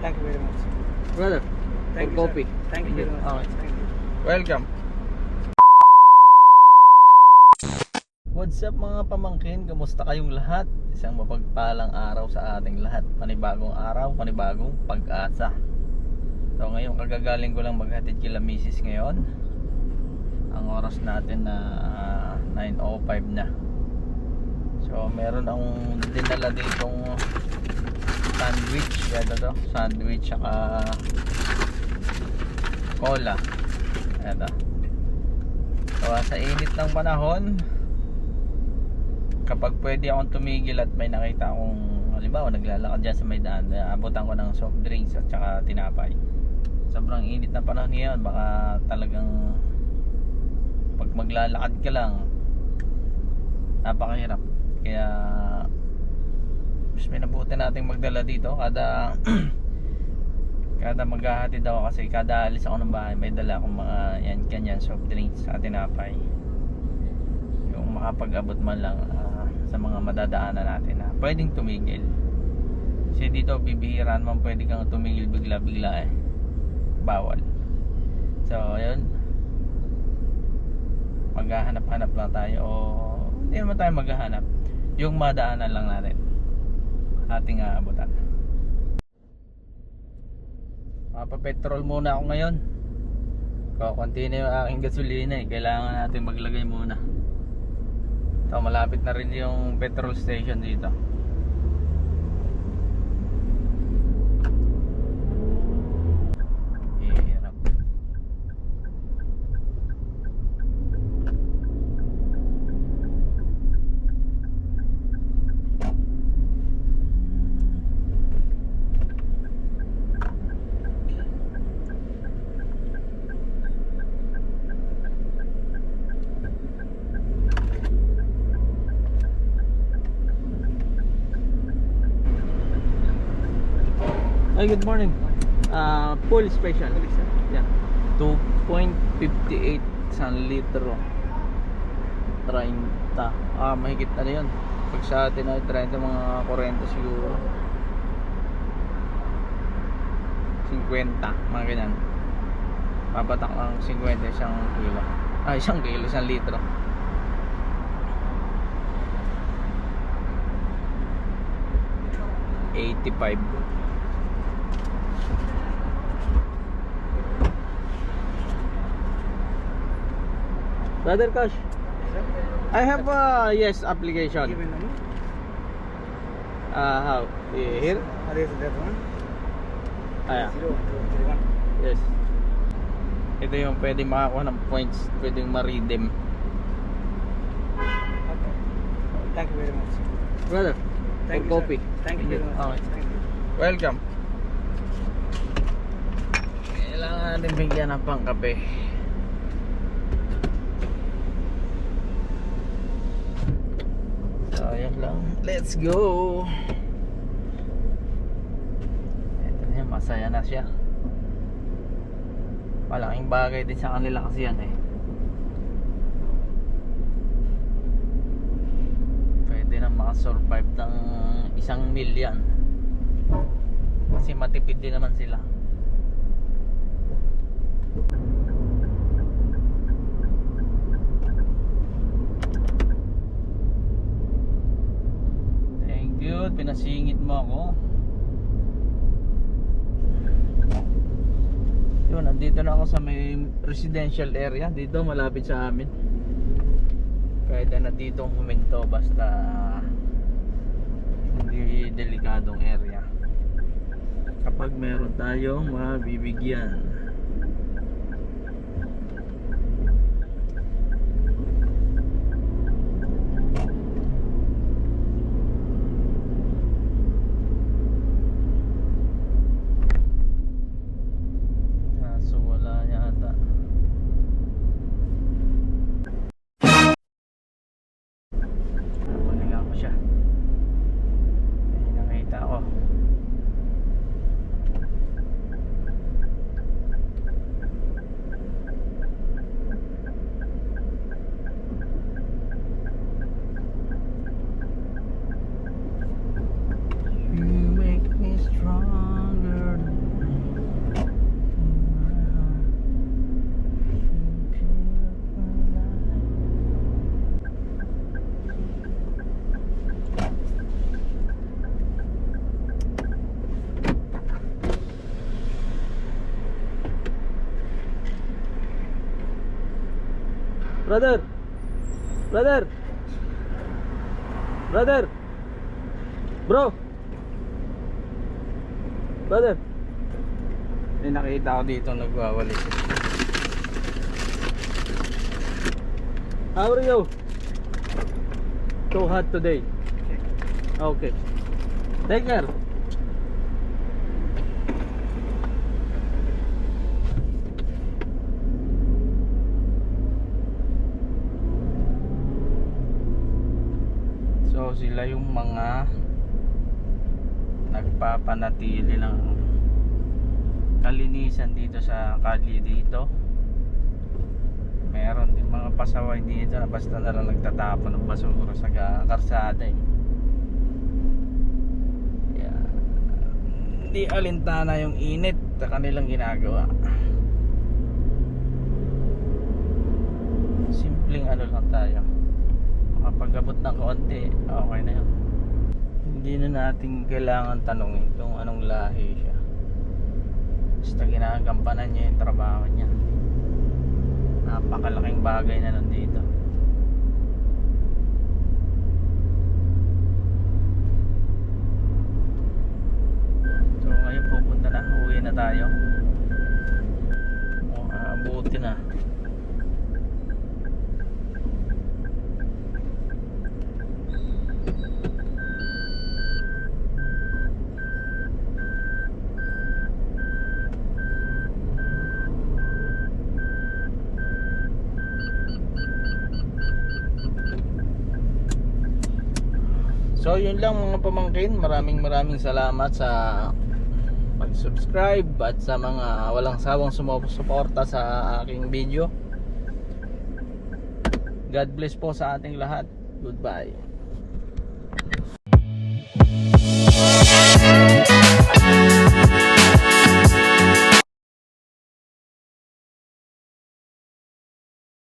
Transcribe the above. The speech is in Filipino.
Thank you very much. Brother, Thank for you, coffee. sir. Thank you very much. Okay. Thank you. Welcome. What's up mga pamangkin? Kamusta kayong lahat? Isang mapagpalang araw sa ating lahat. Panibagong araw, panibagong pag-asa. So ngayon kagagaling ko lang maghatid kila misis ngayon. Ang oras natin na 9:05 na. So meron akong dinala ditong sandwich. Yan to, sandwich saka cola. Ito. So sa init ng panahon, kapag pwede akong tumigil at may nakita akong halimbawa naglalakad dyan sa may daan, abutan ko ng soft drinks at saka tinapay. Sobrang init na panahon ngayon, baka talagang pag maglalakad ka lang napakahirap. Kaya mas minabuti nating magdala dito kada kada maghahatid ako, kasi kada alis ako ng bahay may dala akong mga yan ganyan soft drinks at tinapay, yung makapag-abot man lang sa mga madadaanan natin na pwedeng tumigil. Kasi dito bibihira naman pwede kang tumigil bigla-bigla bawal. So ayun, maghahanap-hanap lang tayo, o hindi naman tayo maghahanap, yung madaanan lang natin ating aabutan. Mapapetrol muna ako ngayon. Kukunti na yung aking gasolina kailangan natin maglagay muna. So malapit na rin yung petrol station dito. Hirap. Ay, good morning. Full special. Yeah. 2.58 isang litro. 30. Mahigit na yun. Pag sa atin ay 30, mga 40 siguro. 50, mga ganyan. Papatak lang 50 isang kilo. Isang kilo, isang litro. $85. Brother Cash, I have a yes application. Give me number. How? Here? This is that one. Yeah. 0231. Yes. Ito yung pwede makakuha ng points, pwedeng ma-redeem. Okay. Thank you very much. Brother, Thank for you, coffee. sir. Thank you very much. Okay. Thank you. Welcome. Kailangan natin bigyan ng pangkape. So ayan lang. Let's go. Ito na yan, masaya na siya. Malaking bagay din sa kanila kasi yan Pwede na makasurvive ng 1 million. Kasi matipid din naman sila. Thank you, pinasingit mo ako. Yun, nandito na ako sa may residential area. Dito malapit sa amin. Kahit na ditong huminto, basta hindi delikadong area. Kapag meron tayong mabibigyan. Kaso wala yata. Balikan ko siya. Ay, nakita ko. Brother! Brother! Brother! Bro! Brother! May nakita ko dito nagwawalis. How are you? So hot today. Okay. Take care. So sila yung mga nagpapanatili ng kalinisan dito sa kalye dito. Meron din mga pasaway dito na basta na lang nagtatapon ng basura sa karsada eh. Kaya, hindi alintana yung init sa kanilang ginagawa. Simpleng ano lang tayo, makapag-abot ng konti, okay na yun. Hindi na natin kailangan tanungin kung anong lahi siya, basta ginagampanan niya yung trabaho niya. Napakalaking bagay na nandito. So ngayon pupunta na, uwi na tayo. Abuti na. So yun lang mga pamangkin, maraming salamat sa pag-subscribe at sa mga walang sawang sumusuporta sa aking video. God bless po sa ating lahat. Goodbye.